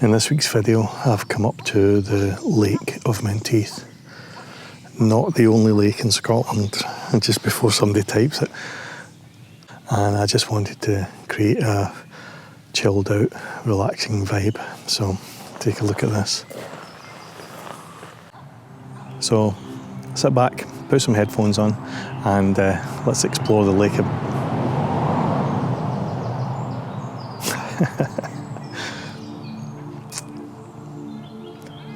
In this week's video, I've come up to the Lake of Menteith. Not the only lake in Scotland, just before somebody types it. And I just wanted to create a chilled out, relaxing vibe. So take a look at this. So sit back, put some headphones on, and let's explore the lake.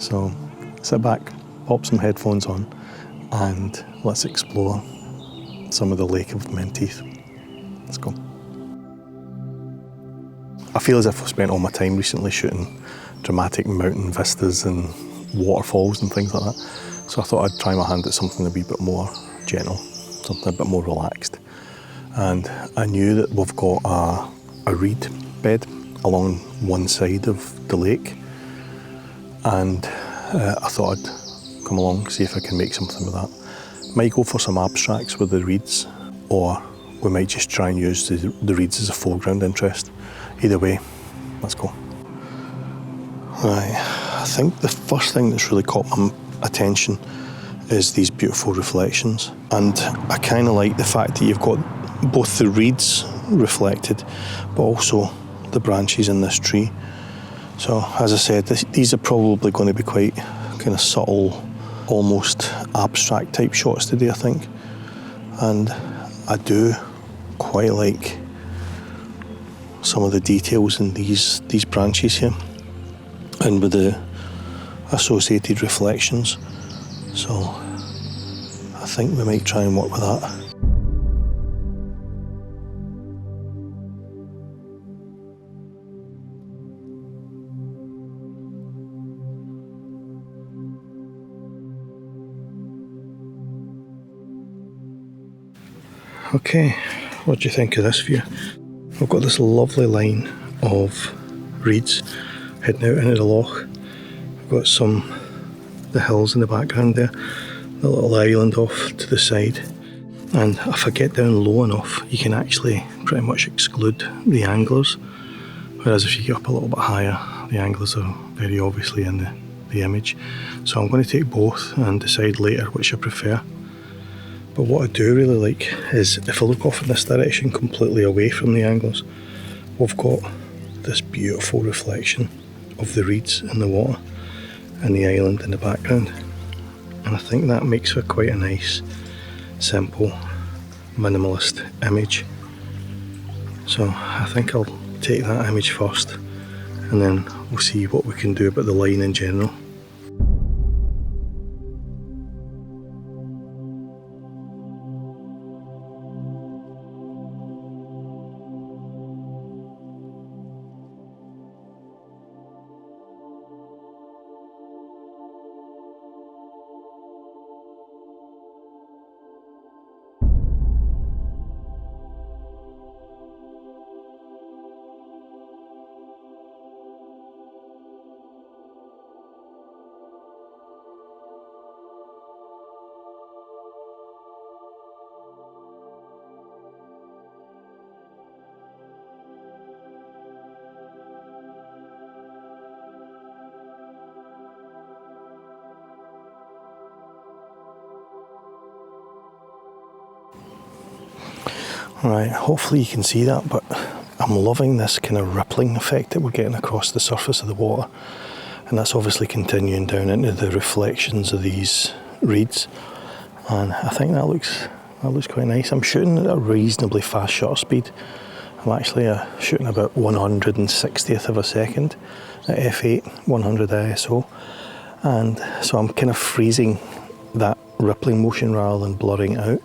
So sit back, pop some headphones on, and let's explore some of the Lake of Menteith. Let's go. I feel as if I've spent all my time recently shooting dramatic mountain vistas and waterfalls and things like that. So I thought I'd try my hand at something a wee bit more gentle, something a bit more relaxed. And I knew that we've got a reed bed along one side of the lake. And I thought I'd come along, see if I can make something with that. Might go for some abstracts with the reeds, or we might just try and use the reeds as a foreground interest. Either way, let's go. Right, I think the first thing that's really caught my attention is these beautiful reflections. And I kind of like the fact that you've got both the reeds reflected, but also the branches in this tree. So, as I said, these are probably going to be quite kind of subtle, almost abstract type shots today, I think. And I do quite like some of the details in these branches here, and with the associated reflections. So, I think we might try and work with that. Okay, what do you think of this view? We've got this lovely line of reeds heading out into the loch. We've got the hills in the background there, the little island off to the side. And if I get down low enough, you can actually pretty much exclude the anglers. Whereas if you get up a little bit higher, the anglers are very obviously in the image. So I'm going to take both and decide later which I prefer. But what I do really like is if I look off in this direction completely away from the anglers, we've got this beautiful reflection of the reeds in the water and the island in the background. And I think that makes for quite a nice, simple, minimalist image. So I think I'll take that image first, and then we'll see what we can do about the line in general. Right, hopefully you can see that, but I'm loving this kind of rippling effect that we're getting across the surface of the water, and that's obviously continuing down into the reflections of these reeds, and I think that looks quite nice. I'm shooting at a reasonably fast shutter speed. I'm actually shooting about 1/160th of a second at f8, 100 ISO, and so I'm kind of freezing that rippling motion rather than blurring it out.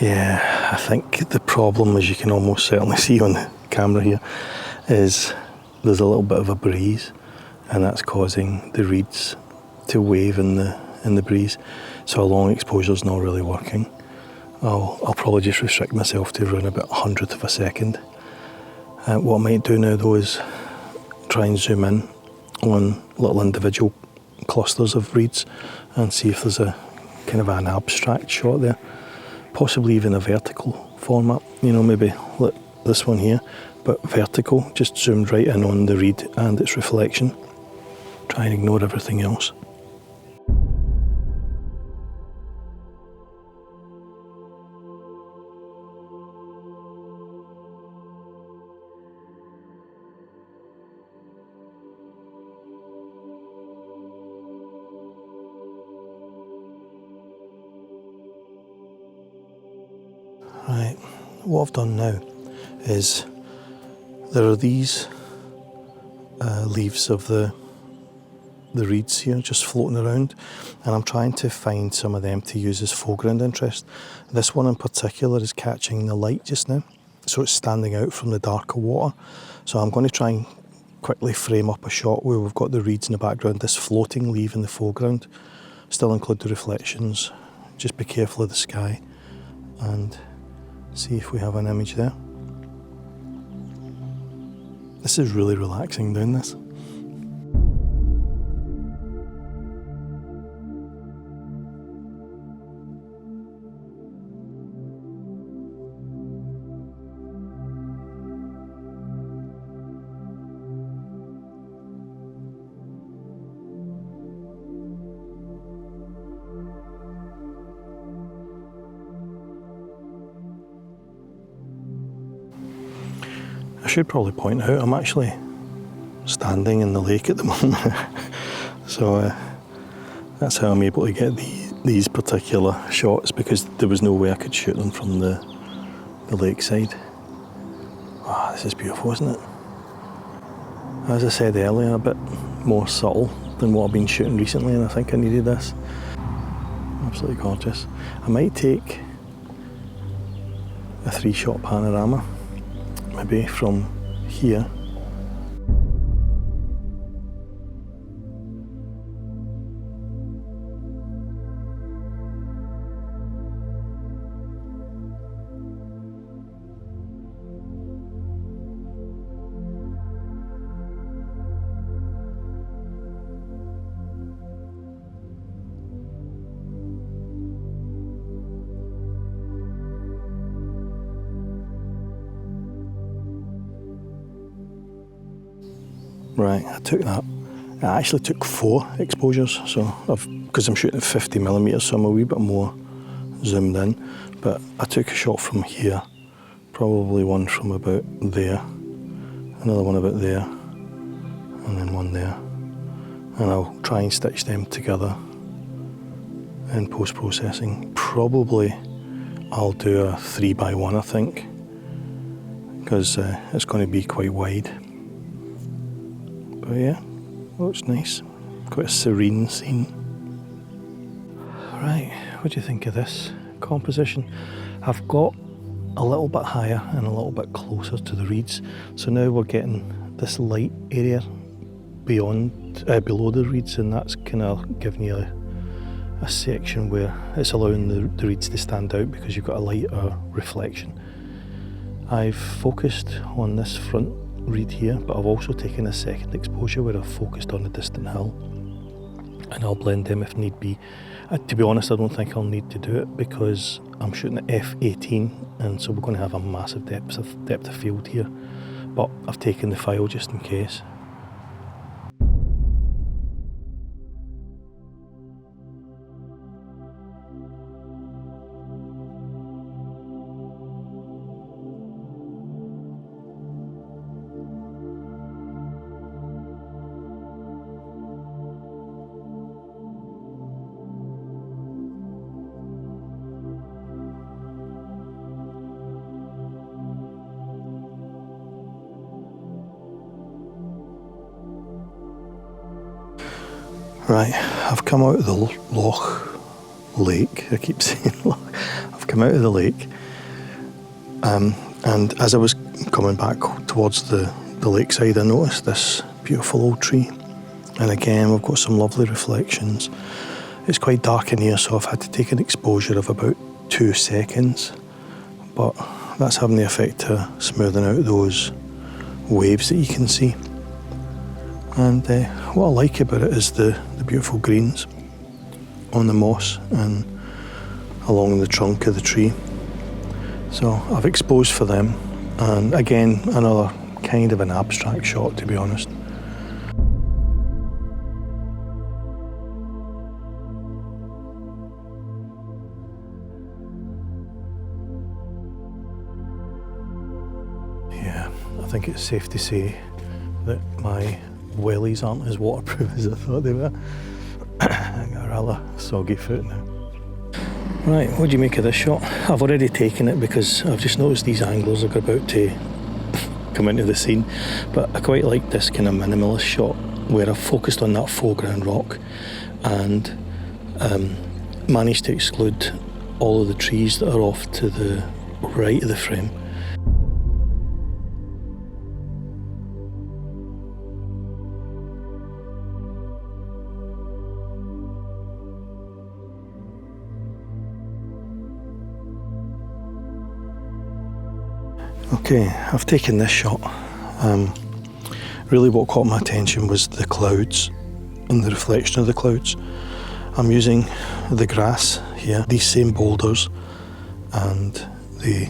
Yeah, I think the problem, as you can almost certainly see on the camera here, is there's a little bit of a breeze, and that's causing the reeds to wave in in the breeze, so a long exposure is not really working. I'll probably just restrict myself to around about 100th of a second. What I might do now though is try and zoom in on little individual clusters of reeds and see if there's a kind of an abstract shot there, possibly even a vertical format, you know, maybe like this one here, but vertical, just zoomed right in on the reed and its reflection. Try and ignore everything else. Right, what I've done now is there are these leaves of the reeds here just floating around, and I'm trying to find some of them to use as foreground interest. This one in particular is catching the light just now, so it's standing out from the darker water. So I'm going to try and quickly frame up a shot where we've got the reeds in the background, this floating leaf in the foreground, still include the reflections, just be careful of the sky, and see if we have an image there. This is really relaxing doing this. I should probably point out I'm actually standing in the lake at the moment, so that's how I'm able to get these particular shots, because there was no way I could shoot them from the lakeside. Ah, this is beautiful, isn't it? As I said earlier, a bit more subtle than what I've been shooting recently, and I think I needed this. Absolutely gorgeous. I might take a 3-shot panorama, maybe from here. Right, I took that. I actually took 4 exposures, so because I'm shooting at 50mm, so I'm a wee bit more zoomed in. But I took a shot from here, probably one from about there, another one about there, and then one there. And I'll try and stitch them together in post-processing. Probably I'll do a 3x1, I think, because it's going to be quite wide. But yeah, looks nice. Quite a serene scene. Right, what do you think of this composition? I've got a little bit higher and a little bit closer to the reeds, so now we're getting this light area beyond, below the reeds, and that's kind of giving you a section where it's allowing the reeds to stand out because you've got a lighter reflection. I've focused on this front reed here, but I've also taken a second exposure where I've focused on the distant hill, and I'll blend them if need be. To be honest, I don't think I'll need to do it because I'm shooting at f/18, and so we're going to have a massive depth of field here, but I've taken the file just in case. Right, I've come out of the lake, I keep saying loch. I've come out of the lake, and as I was coming back towards the lakeside, I noticed this beautiful old tree, and again we've got some lovely reflections. It's quite dark in here, so I've had to take an exposure of about 2 seconds, but that's having the effect to smoothing out those waves that you can see. And what I like about it is the beautiful greens on the moss and along the trunk of the tree. So I've exposed for them, and again, another kind of an abstract shot, to be honest. Yeah, I think it's safe to say that my wellies aren't as waterproof as I thought they were. I got a rather soggy foot now. Right, what do you make of this shot? I've already taken it because I've just noticed these anglers are about to come into the scene, but I quite like this kind of minimalist shot where I've focused on that foreground rock and managed to exclude all of the trees that are off to the right of the frame. Okay, I've taken this shot. Really what caught my attention was the clouds and the reflection of the clouds. I'm using the grass here, these same boulders and the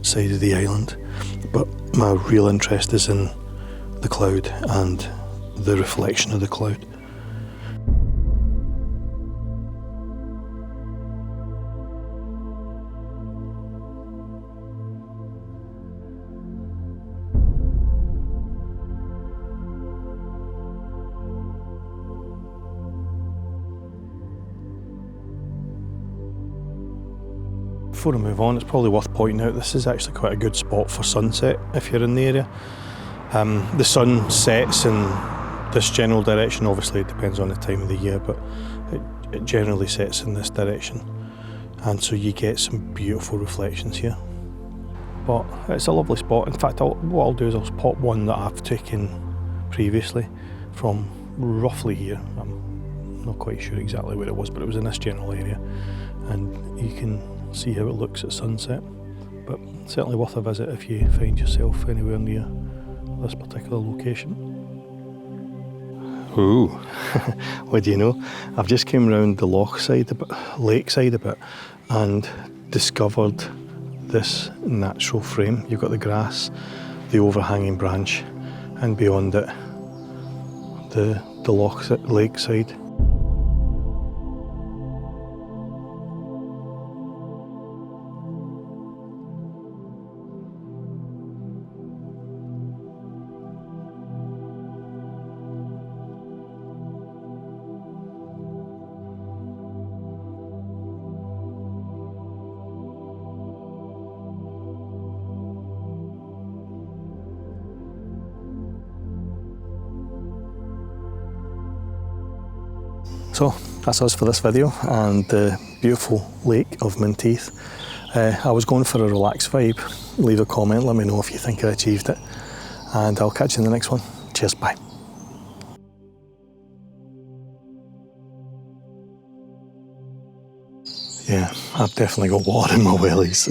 side of the island, but my real interest is in the cloud and the reflection of the cloud. Before I move on, it's probably worth pointing out this is actually quite a good spot for sunset if you're in the area. The sun sets in this general direction. Obviously it depends on the time of the year, but it generally sets in this direction, and so you get some beautiful reflections here. But it's a lovely spot. In fact, what I'll do is I'll pop one that I've taken previously from roughly here. I'm not quite sure exactly where it was, but it was in this general area, and you can see how it looks at sunset. But certainly worth a visit if you find yourself anywhere near this particular location. Ooh, what do you know? I've just came round the lakeside a bit and discovered this natural frame. You've got the grass, the overhanging branch, and beyond it the lakeside. So that's us for this video and the beautiful Lake of Menteith. I was going for a relaxed vibe. Leave a comment, let me know if you think I achieved it, and I'll catch you in the next one. Cheers, bye. Yeah, I've definitely got water in my wellies.